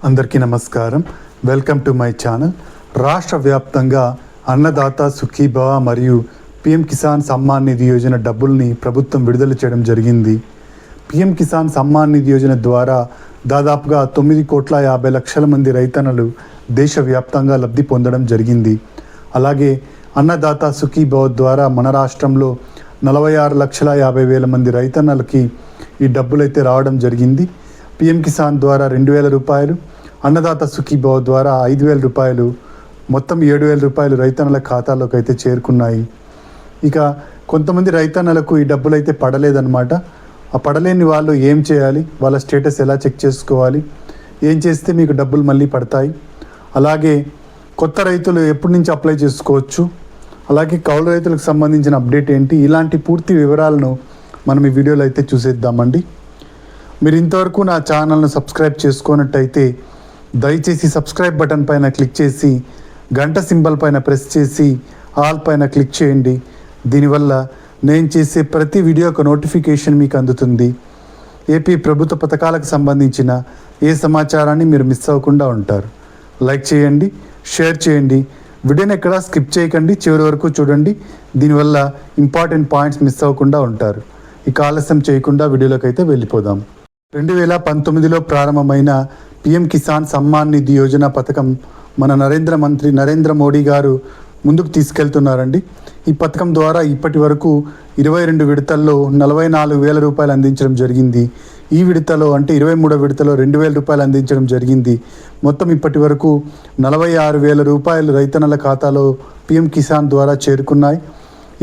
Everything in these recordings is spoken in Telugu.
అందరికీ నమస్కారం. Welcome to my channel. రాష్ట్ర వ్యాప్తంగా అన్నదాత సుఖీభవ మరియు పిఎం కిసాన్ సమ్మాన్ నిధి యోజన డబ్బుల్ని ప్రభుత్వం విడుదల చేయడం జరిగింది. పిఎం కిసాన్ సమ్మాన్ నిధి యోజన ద్వారా దాదాపుగా 9,50,00,000 మంది రైతన్నలు దేశవ్యాప్తంగా లబ్ధి పొందడం జరిగింది. అలాగే అన్నదాత సుఖీభవ ద్వారా మన రాష్ట్రంలో 46,50,000 మంది రైతన్నలకి ఈ డబ్బులైతే రావడం జరిగింది. పిఎం కిసాన్ ద్వారా 2,000 రూపాయలు, అన్నదాత సుఖీభవ ద్వారా 5,000 రూపాయలు, మొత్తం 7,000 రూపాయలు రైతన్నల ఖాతాలోకి అయితే చేరుకున్నాయి. ఇక కొంతమంది రైతన్నలకు ఈ డబ్బులు అయితే పడలేదన్నమాట. ఆ పడలేని వాళ్ళు ఏం చేయాలి, వాళ్ళ స్టేటస్ ఎలా చెక్ చేసుకోవాలి, ఏం చేస్తే మీకు డబ్బులు మళ్ళీ పడతాయి, అలాగే కొత్త రైతులు ఎప్పటి నుంచి అప్లై చేసుకోవచ్చు, అలాగే కౌలు రైతులకు సంబంధించిన అప్డేట్ ఏంటి, ఇలాంటి పూర్తి వివరాలను మనం ఈ వీడియోలో అయితే చూసేద్దామండి. మీరు ఇంతవరకు నా ఛానల్ను సబ్స్క్రైబ్ చేసుకున్నట్టయితే దయచేసి సబ్స్క్రైబ్ బటన్ పైన క్లిక్ చేసి గంట సింబల్ పైన ప్రెస్ చేసి ఆల్ పైన క్లిక్ చేయండి. దీనివల్ల నేను చేసే ప్రతి వీడియోకు నోటిఫికేషన్ మీకు అందుతుంది. ఏపీ ప్రభుత్వ పథకాలకు సంబంధించిన ఏ సమాచారాన్ని మీరు మిస్ అవ్వకుండా ఉంటారు. లైక్ చేయండి, షేర్ చేయండి, వీడియోని ఎక్కడా స్కిప్ చేయకండి, చివరి వరకు చూడండి. దీనివల్ల ఇంపార్టెంట్ పాయింట్స్ మిస్ అవ్వకుండా ఉంటారు. ఇక ఆలస్యం చేయకుండా వీడియోలోకి అయితే వెళ్ళిపోదాం. 2019లో ప్రారంభమైన పిఎం కిసాన్ సమ్మాన్ నిధి యోజన పథకం మన నరేంద్ర మోడీ గారు ముందుకు తీసుకెళ్తున్నారండి. ఈ పథకం ద్వారా ఇప్పటి వరకు 22 విడతల్లో 44,000 రూపాయలు అందించడం జరిగింది. ఈ విడతలో అంటే 23వ విడతలో 2,000 రూపాయలు అందించడం జరిగింది. మొత్తం ఇప్పటి వరకు 46,000 రూపాయలు రైతన్నల ఖాతాలో పిఎం కిసాన్ ద్వారా చేరుకున్నాయి.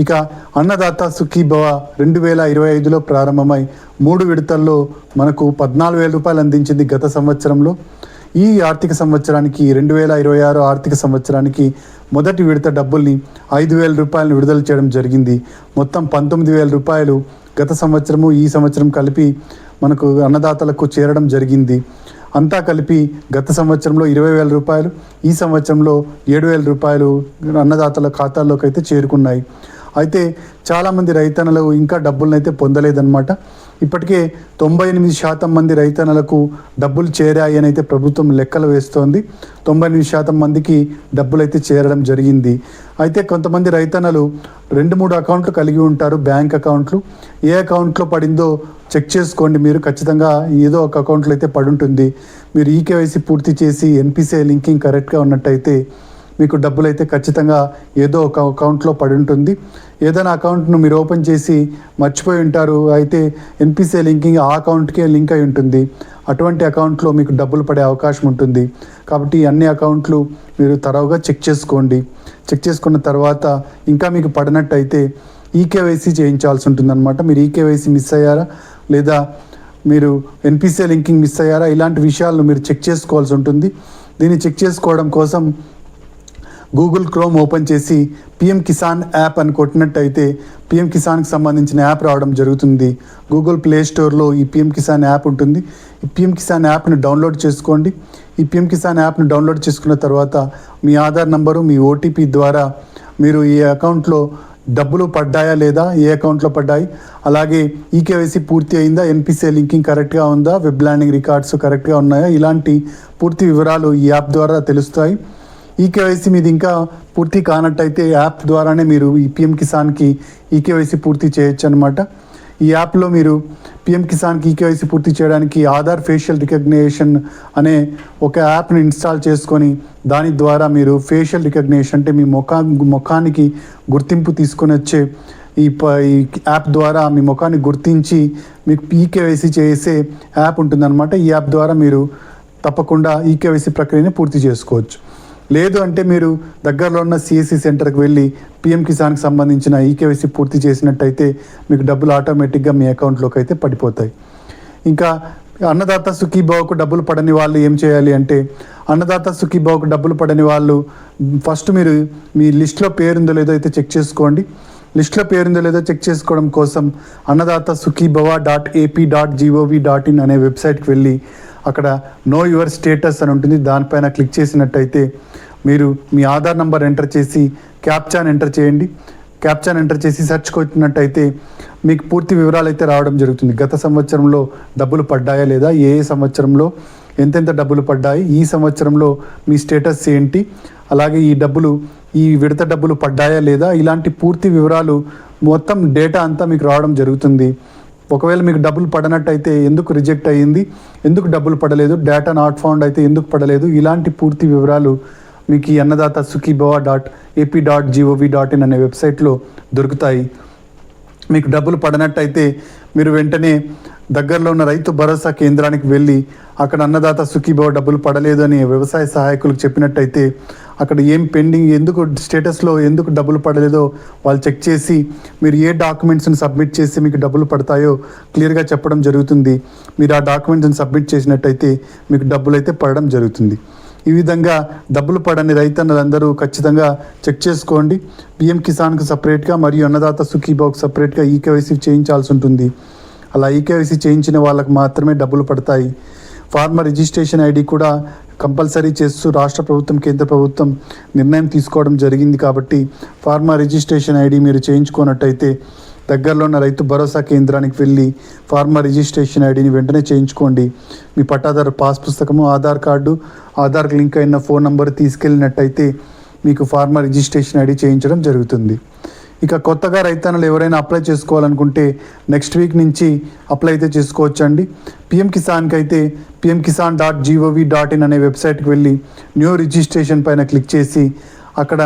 ఇక అన్నదాత సుఖీభవ 2025లో ప్రారంభమై 3 విడతల్లో మనకు 14,000 రూపాయలు అందించింది గత సంవత్సరంలో. ఈ ఆర్థిక సంవత్సరానికి 2026 ఆర్థిక సంవత్సరానికి మొదటి విడత డబ్బుల్ని 5,000 రూపాయలను విడుదల చేయడం జరిగింది. మొత్తం 19,000 రూపాయలు గత సంవత్సరము ఈ సంవత్సరం కలిపి మనకు అన్నదాతలకు చేరడం జరిగింది. అంతా కలిపి గత సంవత్సరంలో 20,000 రూపాయలు, ఈ సంవత్సరంలో 7,000 రూపాయలు అన్నదాతల ఖాతాల్లోకి అయితే చేరుకున్నాయి. అయితే చాలామంది రైతన్నలు ఇంకా డబ్బులను అయితే పొందలేదన్నమాట. ఇప్పటికే 98% మంది రైతన్నలకు డబ్బులు చేరాయి అని అయితే ప్రభుత్వం లెక్కలు వేస్తోంది. 98% మందికి డబ్బులు అయితే చేరడం జరిగింది. అయితే కొంతమంది రైతన్నలు 2-3 అకౌంట్లు కలిగి ఉంటారు, బ్యాంక్ అకౌంట్లు. ఏ అకౌంట్లో పడిందో చెక్ చేసుకోండి. మీరు ఖచ్చితంగా ఏదో ఒక అకౌంట్లో అయితే పడి ఉంటుంది. మీరు ఈకేవైసీ పూర్తి చేసి ఎన్పిసిఐ లింకింగ్ కరెక్ట్గా ఉన్నట్టయితే మీకు డబ్బులు అయితే ఖచ్చితంగా ఏదో ఒక అకౌంట్లో పడి ఉంటుంది. ఏదైనా అకౌంట్ను మీరు ఓపెన్ చేసి మర్చిపోయి ఉంటారు, అయితే ఎన్పిసిఐ లింకింగ్ ఆ అకౌంట్కే లింక్ అయి ఉంటుంది. అటువంటి అకౌంట్లో మీకు డబ్బులు పడే అవకాశం ఉంటుంది. కాబట్టి అన్ని అకౌంట్లు మీరు తరోగా చెక్ చేసుకోండి. చెక్ చేసుకున్న తర్వాత ఇంకా మీకు పడినట్టయితే ఈకేవైసీ చేయించాల్సి ఉంటుందన్నమాట. మీరు ఈకేవైసీ మిస్ అయ్యారా, లేదా మీరు ఎన్పిసిఐ లింకింగ్ మిస్ అయ్యారా, ఇలాంటి విషయాలను మీరు చెక్ చేసుకోవాల్సి ఉంటుంది. దీన్ని చెక్ చేసుకోవడం కోసం గూగుల్ క్రోమ్ ఓపెన్ చేసి పిఎం కిసాన్ యాప్ అని కొట్టినట్టయితే పిఎం కిసాన్కి సంబంధించిన యాప్ రావడం జరుగుతుంది. గూగుల్ ప్లే స్టోర్లో ఈ పిఎం కిసాన్ యాప్ ఉంటుంది. ఈ పిఎం కిసాన్ యాప్ని డౌన్లోడ్ చేసుకోండి. ఈ పిఎం కిసాన్ యాప్ని డౌన్లోడ్ చేసుకున్న తర్వాత మీ ఆధార్ నంబరు, మీ ఓటీపీ ద్వారా మీరు ఈ అకౌంట్లో డబ్బులు పడ్డాయా లేదా, ఏ అకౌంట్లో పడ్డాయి, అలాగే ఈకేవైసీ పూర్తి అయిందా, ఎన్పిసిఐ లింకింగ్ కరెక్ట్గా ఉందా, వెబ్ ల్యాండింగ్ రికార్డ్స్ కరెక్ట్గా ఉన్నాయా, ఇలాంటి పూర్తి వివరాలు ఈ యాప్ ద్వారా తెలుస్తాయి. ఈకేవైసీ మీది ఇంకా పూర్తి కానట్టయితే యాప్ ద్వారానే మీరు ఈ పిఎం కిసాన్కి ఈకేవైసీ పూర్తి చేయొచ్చు అనమాట. ఈ యాప్లో మీరు పిఎం కిసాన్కి ఈకేవైసీ పూర్తి చేయడానికి ఆధార్ ఫేషియల్ రికగ్నిషన్ అనే ఒక యాప్ని ఇన్స్టాల్ చేసుకొని దాని ద్వారా మీరు ఫేషియల్ రికగ్నిషన్ అంటే మీ ముఖానికి గుర్తింపు తీసుకొని వచ్చే ఈ యాప్ ద్వారా మీ ముఖాన్ని గుర్తించి మీకు ఈకేవైసీ చేసే యాప్ ఉంటుందన్నమాట. ఈ యాప్ ద్వారా మీరు తప్పకుండా ఈకేవైసీ ప్రక్రియని పూర్తి చేసుకోవచ్చు. లేదు అంటే మీరు దగ్గరలో ఉన్న సిఎస్సి సెంటర్కి వెళ్ళి పిఎం కిసాన్కి సంబంధించిన ఈకేవైసీ పూర్తి చేసినట్టయితే మీకు డబ్బులు ఆటోమేటిక్గా మీ అకౌంట్లోకి అయితే పడిపోతాయి. ఇంకా అన్నదాత సుఖీభవకు డబ్బులు పడని వాళ్ళు ఏం చేయాలి అంటే, అన్నదాత సుఖీభవకు డబ్బులు పడని వాళ్ళు ఫస్ట్ మీరు మీ లిస్ట్లో పేరుందో లేదో అయితే చెక్ చేసుకోండి. లిస్ట్లో పేరుందో లేదో చెక్ చేసుకోవడం కోసం అన్నదాత sukhibhava.ap.gov.in అనే వెబ్సైట్కి వెళ్ళి అక్కడ నో యువర్ స్టేటస్ అని ఉంటుంది. దానిపైన క్లిక్ చేసినట్టయితే మీరు మీ ఆధార్ నంబర్ ఎంటర్ చేసి క్యాప్చాని ఎంటర్ చేయండి. క్యాప్చాని ఎంటర్ చేసి సెర్చ్ కొట్టినట్టయితే మీకు పూర్తి వివరాలు అయితే రావడం జరుగుతుంది. గత సంవత్సరంలో డబ్బులు పడ్డాయా లేదా, ఏ సంవత్సరంలో ఎంతెంత డబ్బులు పడ్డాయి, ఈ సంవత్సరంలో మీ స్టేటస్ ఏంటి, అలాగే ఈ విడత డబ్బులు పడ్డాయా లేదా, ఇలాంటి పూర్తి వివరాలు మొత్తం డేటా అంతా మీకు రావడం జరుగుతుంది. ఒకవేళ మీకు డబ్బులు పడనట్టయితే ఎందుకు రిజెక్ట్ అయ్యింది, ఎందుకు డబ్బులు పడలేదు, డేటా నాట్ ఫౌండ్ అయితే ఎందుకు పడలేదు, ఇలాంటి పూర్తి వివరాలు మీకు ఈ అన్నదాత sukhibhava.ap.gov.in అనే వెబ్సైట్లో దొరుకుతాయి. మీకు డబ్బులు పడనట్టయితే మీరు వెంటనే దగ్గరలో ఉన్న రైతు భరోసా కేంద్రానికి వెళ్ళి అక్కడ అన్నదాత సుఖీభవ డబ్బులు పడలేదు అని వ్యవసాయ సహాయకులకు చెప్పినట్టయితే అక్కడ ఏం పెండింగ్, ఎందుకు స్టేటస్లో ఎందుకు డబ్బులు పడలేదో వాళ్ళు చెక్ చేసి మీరు ఏ డాక్యుమెంట్స్ని సబ్మిట్ చేసి మీకు డబ్బులు పడతాయో క్లియర్గా చెప్పడం జరుగుతుంది. మీరు ఆ డాక్యుమెంట్స్ని సబ్మిట్ చేసినట్టయితే మీకు డబ్బులు అయితే పడడం జరుగుతుంది. ఈ విధంగా డబ్బులు పడని రైతన్నలందరూ ఖచ్చితంగా చెక్ చేసుకోండి. పిఎం కిసాన్కు సపరేట్గా మరియు అన్నదాత సుఖీభావ్కి సపరేట్గా ఈకేవైసీ చేయించాల్సి ఉంటుంది. అలా ఈకేవైసీ చేయించిన వాళ్ళకు మాత్రమే డబ్బులు పడతాయి. ఫార్మర్ రిజిస్ట్రేషన్ ఐడి కూడా కంపల్సరీ చేస్తూ రాష్ట్ర ప్రభుత్వం, కేంద్ర ప్రభుత్వం నిర్ణయం తీసుకోవడం జరిగింది. కాబట్టి ఫార్మర్ రిజిస్ట్రేషన్ ఐడి మీరు చేయించుకున్నట్టయితే దగ్గరలో ఉన్న రైతు భరోసా కేంద్రానికి వెళ్ళి ఫార్మర్ రిజిస్ట్రేషన్ ఐడిని వెంటనే చేయించుకోండి. మీ పట్టాదారు పాస్ పుస్తకము, ఆధార్ కార్డు, ఆధార్కి లింక్ అయిన ఫోన్ నంబర్ తీసుకెళ్ళినట్టయితే మీకు ఫార్మర్ రిజిస్ట్రేషన్ ఐడి చేయించడం జరుగుతుంది. ఇక కొత్తగా రైతన్నలు ఎవరైనా అప్లై చేసుకోవాలనుకుంటే నెక్స్ట్ వీక్ నుంచి అప్లై అయితే చేసుకోవచ్చండి. పిఎం కిసాన్కి అయితే pmkisan.gov.in అనే వెబ్సైట్కి వెళ్ళి న్యూ రిజిస్ట్రేషన్ పైన క్లిక్ చేసి అక్కడ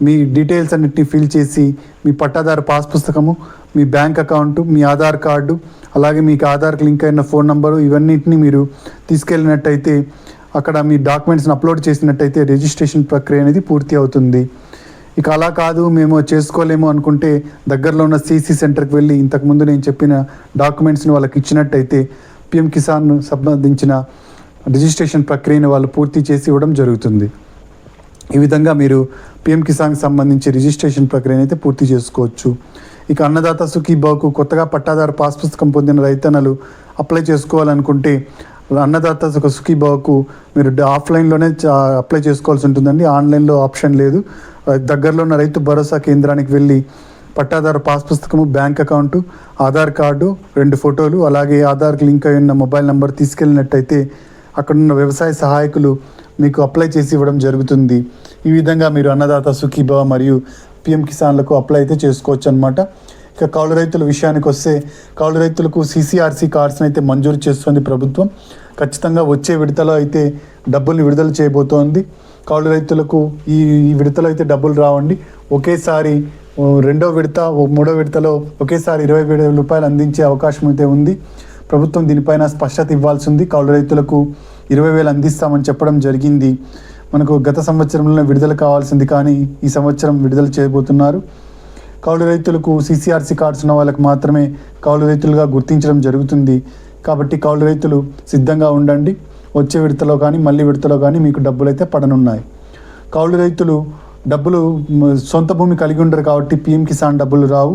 మీ డీటెయిల్స్ అన్నిటిని ఫిల్ చేసి మీ పట్టాదారు పాస్ పుస్తకము, మీ బ్యాంక్ అకౌంటు, మీ ఆధార్ కార్డు, అలాగే మీకు ఆధార్కి లింక్ అయిన ఫోన్ నంబరు ఇవన్నింటినీ మీరు తీసుకెళ్ళినట్టయితే అక్కడ మీ డాక్యుమెంట్స్ని అప్లోడ్ చేసినట్టయితే రిజిస్ట్రేషన్ ప్రక్రియ అనేది పూర్తి అవుతుంది. ఇక అలా కాదు మేము చేసుకోలేము అనుకుంటే దగ్గరలో ఉన్న సిసి సెంటర్కి వెళ్ళి ఇంతకుముందు నేను చెప్పిన డాక్యుమెంట్స్ని వాళ్ళకి ఇచ్చినట్టయితే పిఎం కిసాన్ సంబంధించిన రిజిస్ట్రేషన్ ప్రక్రియను వాళ్ళు పూర్తి చేసి ఇవ్వడం జరుగుతుంది. ఈ విధంగా మీరు పిఎం కిసాన్కి సంబంధించి రిజిస్ట్రేషన్ ప్రక్రియను అయితే పూర్తి చేసుకోవచ్చు. ఇక అన్నదాత సుఖీభావ్కు కొత్తగా పట్టాదారు పాస్ పుస్తకం పొందిన రైతన్నలు అప్లై చేసుకోవాలనుకుంటే అన్నదాత సుఖీభావ్కు మీరు ఆఫ్లైన్లోనే అప్లై చేసుకోవాల్సి ఉంటుందండి. ఆన్లైన్లో ఆప్షన్ లేదు. దగ్గరలో ఉన్న రైతు భరోసా కేంద్రానికి వెళ్ళి పట్టాదారు పాస్ పుస్తకము, బ్యాంక్ అకౌంటు, ఆధార్ కార్డు, 2 ఫోటోలు, అలాగే ఆధార్కి లింక్ అయి ఉన్న మొబైల్ నెంబర్ తీసుకెళ్ళినట్టయితే అక్కడున్న వ్యవసాయ సహాయకులు మీకు అప్లై చేసి ఇవ్వడం జరుగుతుంది. ఈ విధంగా మీరు అన్నదాత సుఖీభావ మరియు పిఎం కిసాన్లకు అప్లై అయితే చేసుకోవచ్చు అనమాట. ఇక కౌలు రైతుల విషయానికి వస్తే కౌలు రైతులకు CCRC కార్డ్స్ని అయితే మంజూరు చేస్తుంది ప్రభుత్వం. ఖచ్చితంగా వచ్చే విడతలో అయితే డబ్బుల్ని విడుదల చేయబోతోంది. కౌలు రైతులకు ఈ విడతలో అయితే డబ్బులు రావండి. ఒకేసారి రెండో విడత, మూడో విడతలో ఒకేసారి 20,000 రూపాయలు అందించే అవకాశం అయితే ఉంది. ప్రభుత్వం దీనిపైన స్పష్టత ఇవ్వాల్సి ఉంది. కౌలు రైతులకు 20,000 అందిస్తామని చెప్పడం జరిగింది. మనకు గత సంవత్సరంలో విడుదల కావాల్సింది కానీ ఈ సంవత్సరం విడుదల చేయబోతున్నారు. కౌలు రైతులకు CCRC కార్డ్స్ ఉన్న వాళ్ళకి మాత్రమే కౌలు రైతులుగా గుర్తించడం జరుగుతుంది. కాబట్టి కౌలు రైతులు సిద్ధంగా ఉండండి. వచ్చే విడతలో కానీ మళ్ళీ విడతలో కానీ మీకు డబ్బులు అయితే పడనున్నాయి. కౌలు రైతులు డబ్బులు సొంత భూమి కలిగి ఉండరు కాబట్టి పిఎం కిసాన్ డబ్బులు రావు.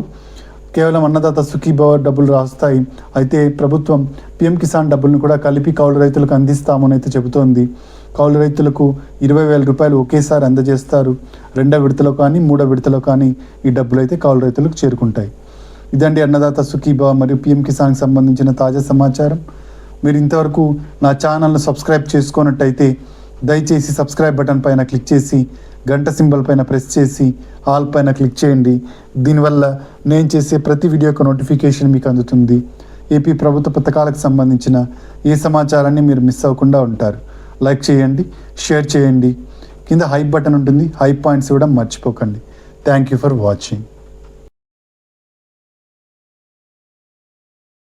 కేవలం అన్నదాత సుఖీభావ డబ్బులు రాస్తాయి. అయితే ప్రభుత్వం పిఎం కిసాన్ డబ్బులను కూడా కలిపి కౌలు రైతులకు అందిస్తామని అయితే చెబుతోంది. కౌలు రైతులకు 20,000 రూపాయలు ఒకేసారి అందజేస్తారు. రెండో విడతలో కానీ మూడో విడతలో కానీ ఈ డబ్బులు అయితే కౌలు రైతులకు చేరుకుంటాయి. ఇదండి అన్నదాత సుఖీభావ మరియు పిఎం కిసాన్కి సంబంధించిన తాజా సమాచారం. మీరు ఇంతవరకు నా ఛానల్ను సబ్స్క్రైబ్ చేసుకున్నట్టయితే దయచేసి సబ్స్క్రైబ్ బటన్ పైన క్లిక్ చేసి గంట సింబల్ పైన ప్రెస్ చేసి ఆల్ పైన క్లిక్ చేయండి. దీనివల్ల నేను చేసే ప్రతి వీడియో యొక్క నోటిఫికేషన్ మీకు అందుతుంది. ఏపీ ప్రభుత్వ పథకాలకు సంబంధించిన ఏ సమాచారాన్ని మీరు మిస్ అవ్వకుండా ఉంటారు. లైక్ చేయండి, షేర్ చేయండి. కింద హైప్ బటన్ ఉంటుంది, హైప్ పాయింట్స్ ఇవ్వడం మర్చిపోకండి. Thank you for watching.